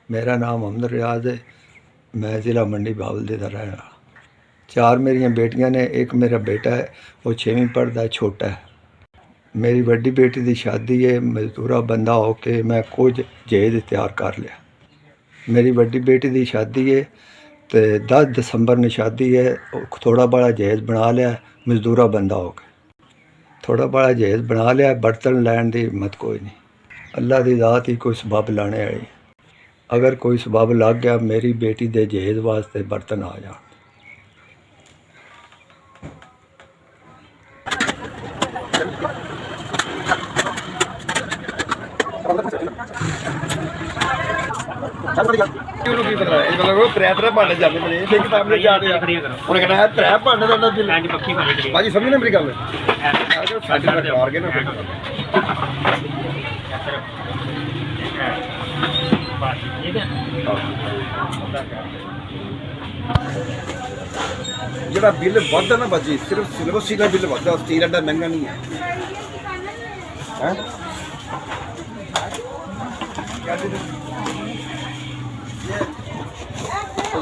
मेरा नाम मोहम्मद रियाज है। मैं ज़िला मंडी बावलदे का रहने वाला। 4 मेरिया बेटियां ने, एक मेरा बेटा है, वो 6वीं पढ़ता है, छोटा है। मेरी बड़ी बेटी की शादी है। मजदूरा बंदा होके मैं कुछ जहेज तैयार कर लिया। मेरी बड़ी बेटी की शादी है तो 10 दिसंबर ने शादी है। थोड़ा बड़ा जहेज बना लिया मजदूरा बंदा होके, थोड़ा बड़ा जहेज बना लिया। बर्तन लैन की हिम्मत कोई नहीं। अल्लाह की ज़ात ही कोई सबब लाने वाली। अगर कोई सबब लग गया मेरी बेटी के जहेज वास्ते बर्तन आ जाए। ਜਿਹੜਾ ਬਿੱਲ ਵੱਧਦਾ ਨਾ ਬਾਜੀ, ਸਿਰਫ ਸਿਲਬਸ ਦਾ ਬਿੱਲ ਵੱਧਦਾ, ਸਟੀਲ ਐਡਾ ਮਹਿੰਗਾ ਨਹੀਂ ਹੈ। ਹੈ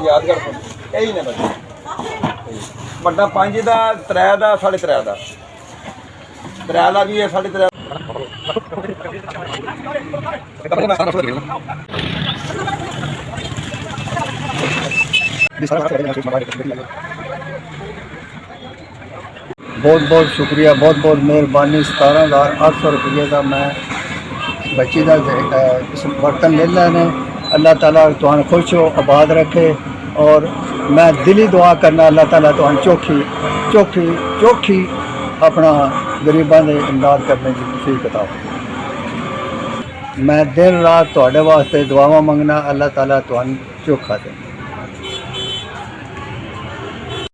ਯਾਦ ਕਰ ਇਹੀ ਨੇ ਬਾਜੀ। ਵੱਡਾ 5 ਦਾ, 3 ਦਾ, 3.5 ਦਾ, 3 ਦਾ ਵੀ ਹੈ, 3.5 बहुत बहुत शुक्रिया, बहुत बहुत मेहरबानी। 17,800 रुपये का मैं बच्ची का बर्तन ले लेने। अल्लाह ताला तुहान खुश हो, आबाद रखे। और मैं दिली दुआ करना अल्लाह ताला तुहान चौखी चौखी चौखी अपना गरीबां की इमदाद करने की तौफीक अता फरमाए। मैं दिन रात तुहाडे वास्ते दुआवां मंगना, अल्लाह ताला तुहान चौखा दे।